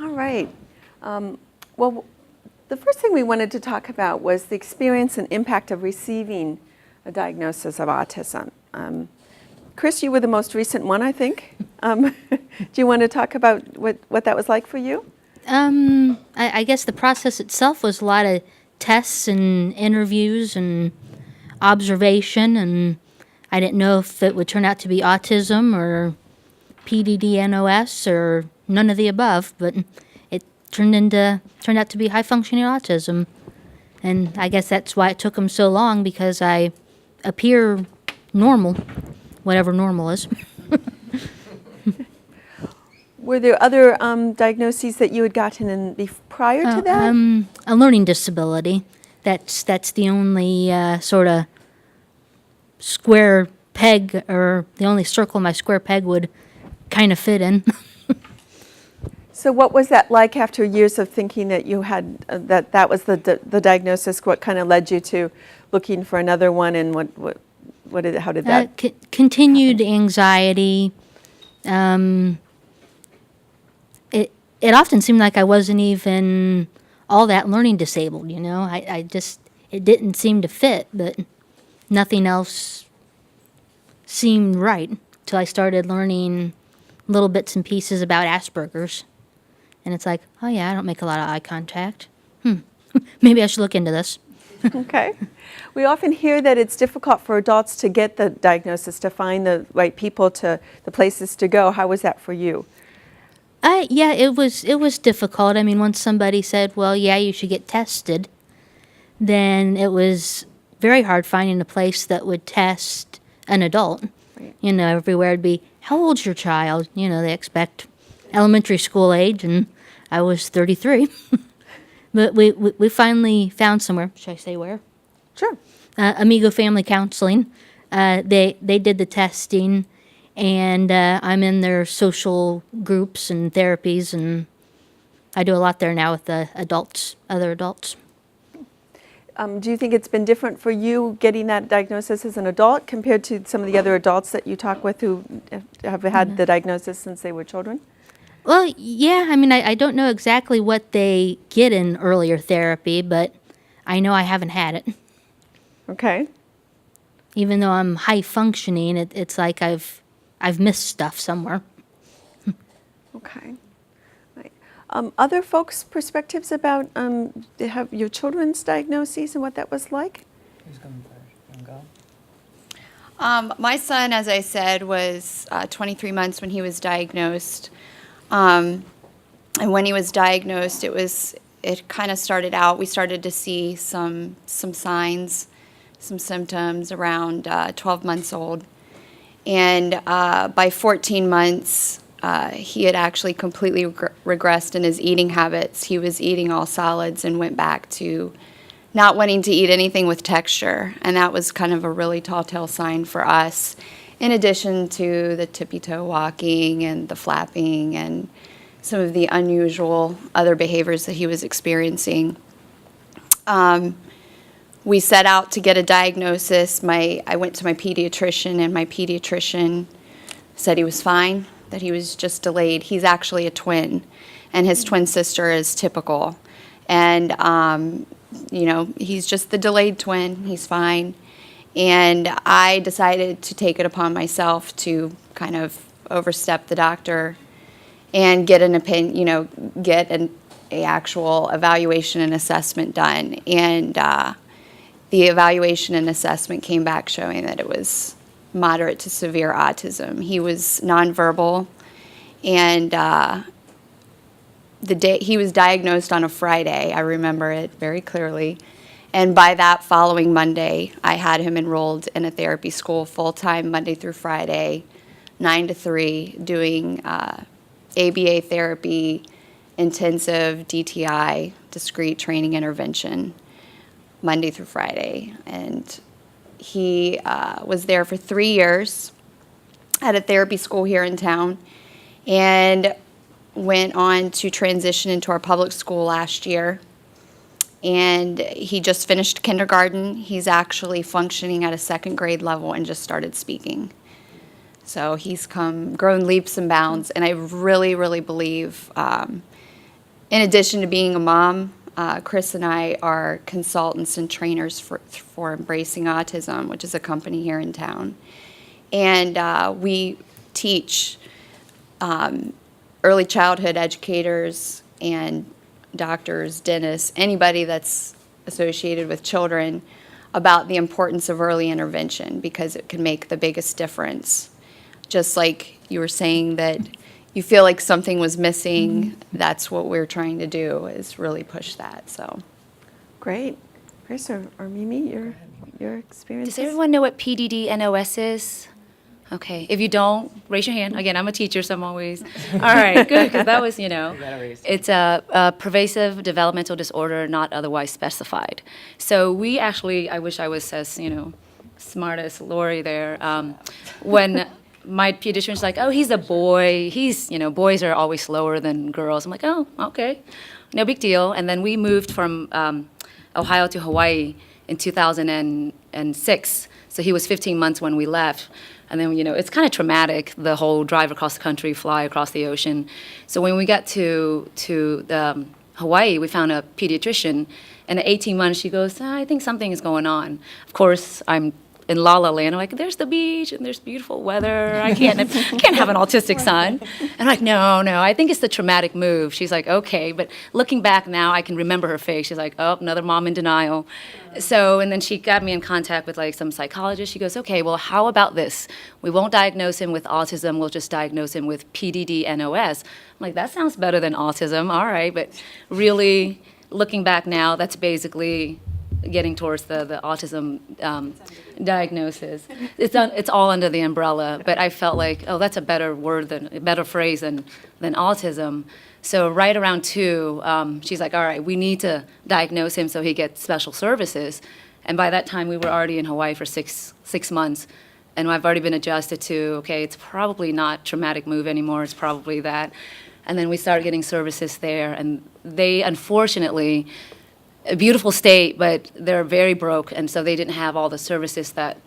All right. Well, the first thing we wanted to talk about was the experience and impact of receiving a diagnosis of autism. Chris, you were the most recent one, I think. Do you want to talk about what that was like for you? I guess the process itself was a lot of tests and interviews and observation, and I didn't know if it would turn out to be autism or PDD-NOS or none of the above, but it turned out to be high-functioning autism. And I guess that's why it took them so long, because I appear normal, whatever normal is. Were there other diagnoses that you had gotten prior to that? A learning disability. That's the only sort of square peg, or the only circle my square peg would kind of fit in. So what was that like after years of thinking that you had, that was the diagnosis? What kind of led you to looking for another one, and how did that? Continued anxiety. It often seemed like I wasn't even all that learning disabled, you know. I just, it didn't seem to fit, but nothing else seemed right till I started learning little bits and pieces about Asperger's. And it's like, oh yeah, I don't make a lot of eye contact. Maybe I should look into this. Okay. We often hear that it's difficult for adults to get the diagnosis, to find the right people, the places to go. How was that for you? Yeah, it was difficult. I mean, once somebody said, well, yeah, you should get tested, then it was very hard finding a place that would test an adult. Right. You know, everywhere would be, how old's your child? You know, they expect elementary school age, and I was 33. But we finally found somewhere. Should I say where? Sure. Amigo Family Counseling. They did the testing, and I'm in their social groups and therapies, and I do a lot there now with the adults, other adults. Do you think it's been different for you getting that diagnosis as an adult compared to some of the other adults that you talk with who have had the diagnosis since they were children? Well, yeah, I mean, I don't know exactly what they get in earlier therapy, but I know I haven't had it. Okay. Even though I'm high functioning, it's like I've missed stuff somewhere. Okay. Right. Other folks' perspectives about have your children's diagnoses and what that was like? Who's coming first? You wanna go? My son, as I said, was 23 months when he was diagnosed. And when he was diagnosed, it kind of started out, we started to see some signs, some symptoms around 12 months old. And by 14 months, he had actually completely regressed in his eating habits. He was eating all solids and went back to not wanting to eat anything with texture. And that was kind of a really telltale sign for us, in addition to the tippy-toe walking and the flapping and some of the unusual other behaviors that he was experiencing. We set out to get a diagnosis. I went to my pediatrician, and my pediatrician said he was fine, that he was just delayed. He's actually a twin, and his twin sister is typical. And, you know, he's just the delayed twin. He's fine. And I decided to take it upon myself to kind of overstep the doctor and get an opinion, you know, get an actual evaluation and assessment done. And the evaluation and assessment came back showing that it was moderate to severe autism. He was nonverbal, and the day he was diagnosed on a Friday, I remember it very clearly. And by that following Monday, I had him enrolled in a therapy school full-time Monday through Friday, 9 to 3, doing ABA therapy, intensive DTI, discrete training intervention, Monday through Friday. And he was there for 3 years at a therapy school here in town, and went on to transition into our public school last year. And he just finished kindergarten. He's actually functioning at a 2nd grade level and just started speaking. So he's grown leaps and bounds, and I really, really believe in addition to being a mom, Chris and I are consultants and trainers for Embracing Autism, which is a company here in town. And we teach early childhood educators and doctors, dentists, anybody that's associated with children about the importance of early intervention because it can make the biggest difference. Just like you were saying that you feel like something was missing, that's what we're trying to do is really push that. So Great. Chris or Mimi, your experiences? Does everyone know what PDD-NOS is? Okay, if you don't, raise your hand. Again, I'm a teacher, so I'm always, all right, good, because that was, it's a pervasive developmental disorder not otherwise specified. So we actually, I wish I was as, smart as Lori there. When my pediatrician's like, oh, he's a boy. Boys are always slower than girls. I'm like, oh, okay, no big deal. And then we moved from Ohio to Hawaii in 2006. So he was 15 months when we left. And then, it's kind of traumatic, the whole drive across the country, fly across the ocean. So when we got to Hawaii, we found a pediatrician. And at 18 months, she goes, I think something is going on. Of course, I'm in La La Land. I'm like, there's the beach and there's beautiful weather. I can't have an autistic son. And I'm like, no, I think it's the traumatic move. She's like, okay. But looking back now, I can remember her face. She's like, oh, another mom in denial. So, and then she got me in contact with some psychologist. She goes, okay, well, how about this? We won't diagnose him with autism. We'll just diagnose him with PDD-NOS. I'm like, that sounds better than autism. All right. But really, looking back now, that's basically getting towards the autism diagnosis. It's all under the umbrella, but I felt like, oh, that's a better phrase than autism. So right around 2, she's like, all right, we need to diagnose him so he gets special services. And by that time, we were already in Hawaii for six months. And I've already been adjusted to, okay, it's probably not traumatic move anymore, it's probably that. And then we started getting services there. And they, unfortunately, a beautiful state, but they're very broke, and so they didn't have all the services that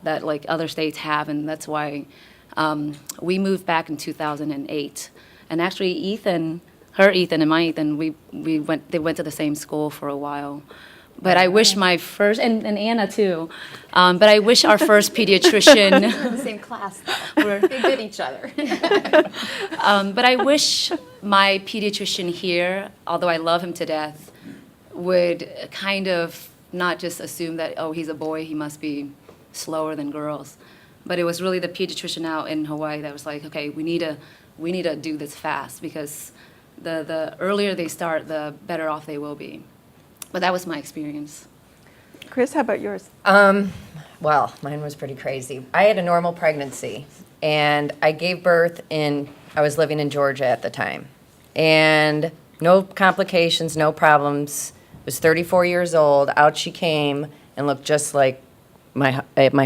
like other states have, and that's why we moved back in 2008. And actually, Ethan and my Ethan, they went to the same school for a while. But I wish my first, and Anna too, but I wish our first pediatrician. same class, though. They did each other. But I wish my pediatrician here, although I love him to death, would kind of not just assume that, oh, he's a boy, he must be slower than girls. But it was really the pediatrician out in Hawaii that was like, okay, we need to do this fast because the earlier they start, the better off they will be. But that was my experience. Chris, how about yours? Well, mine was pretty crazy. I had a normal pregnancy, and I gave birth I was living in Georgia at the time. And no complications, no problems. Was 34 years old. Out she came and looked just like my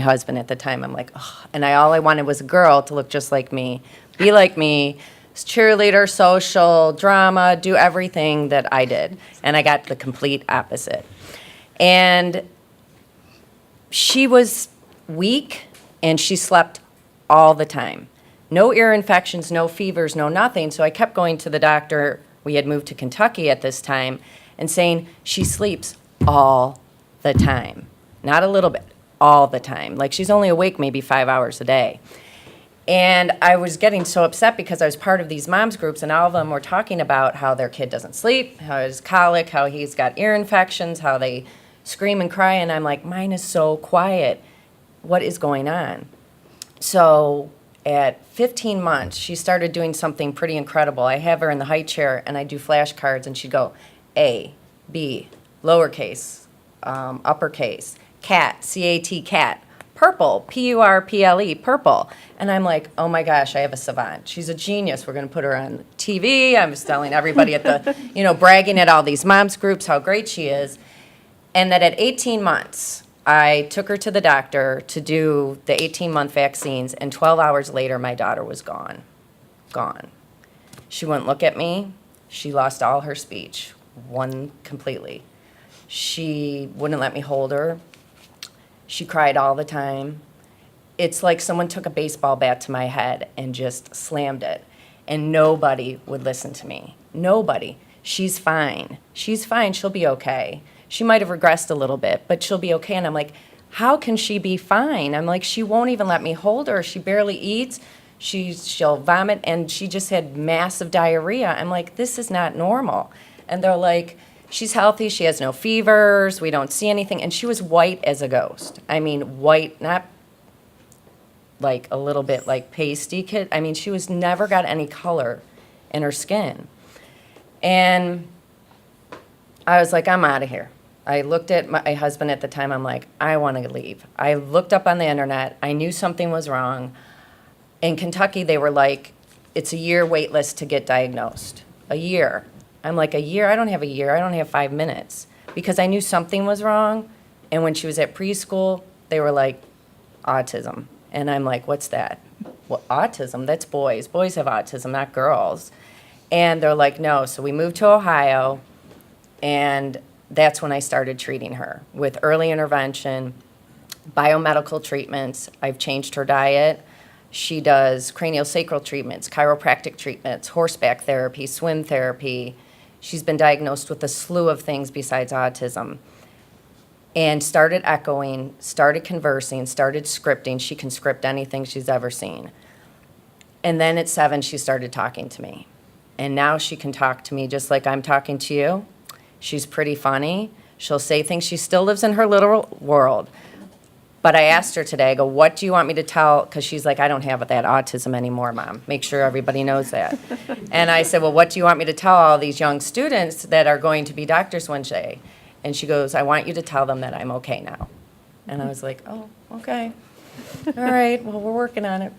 husband at the time. I'm like, oh. And all I wanted was a girl to look just like me, be like me, cheerleader, social, drama, do everything that I did. And I got the complete opposite. And she was weak, and she slept all the time. No ear infections, no fevers, no nothing. So I kept going to the doctor. We had moved to Kentucky at this time, and saying she sleeps all the time. Not a little bit, all the time. Like she's only awake maybe 5 hours a day. And I was getting so upset because I was part of these moms groups, and all of them were talking about how their kid doesn't sleep, how his colic, how he's got ear infections, how they scream and cry, and I'm like, mine is so quiet. What is going on? So at 15 months, she started doing something pretty incredible. I have her in the high chair, and I do flashcards, and she'd go A, B, lowercase, uppercase, cat, C-A-T, cat, purple, P-U-R-P-L-E, purple. And I'm like, oh my gosh, I have a savant. She's a genius. We're going to put her on TV. I was telling everybody at the, bragging at all these moms groups how great she is. And that at 18 months, I took her to the doctor to do the 18-month vaccines, and 12 hours later, my daughter was gone. Gone. She wouldn't look at me. She lost all her speech, one completely. She wouldn't let me hold her. She cried all the time. It's like someone took a baseball bat to my head and just slammed it, and nobody would listen to me. Nobody. she's fine. She's fine. She'll be okay. She might have regressed a little bit, but she'll be okay. And I'm like, how can she be fine? I'm like, she won't even let me hold her. She barely eats. She'll vomit, and she just had massive diarrhea. I'm like, this is not normal. And they're like, she's healthy. She has no fevers. We don't see anything. And she was white as a ghost. I mean, white, not like a little bit like pasty kid. I mean, she was never got any color in her skin. And I was like, I'm out of here. I looked at my husband at the time. I'm like, I want to leave. I looked up on the internet. I knew something was wrong. In Kentucky, they were like, it's a year wait list to get diagnosed. A year. I'm like, a year? I don't have a year. I don't have 5 minutes. Because I knew something was wrong. And when she was at preschool, they were like, autism. And I'm like, what's that? Well, autism? That's boys. Boys have autism, not girls. And they're like, no. So we moved to Ohio, and that's when I started treating her with early intervention, biomedical treatments. I've changed her diet. She does craniosacral treatments, chiropractic treatments, horseback therapy, swim therapy. She's been diagnosed with a slew of things besides autism. And started echoing, started conversing, started scripting. She can script anything she's ever seen. And then at 7, she started talking to me. And now she can talk to me just like I'm talking to you. She's pretty funny. She'll say things. She still lives in her little world. But I asked her today, I go, what do you want me to tell? Because she's like, I don't have that autism anymore, Mom. Make sure everybody knows that. And I said, well, what do you want me to tell all these young students that are going to be doctors one day? And she goes, I want you to tell them that I'm okay now. And I was like, oh, okay. All right, well, we're working on it.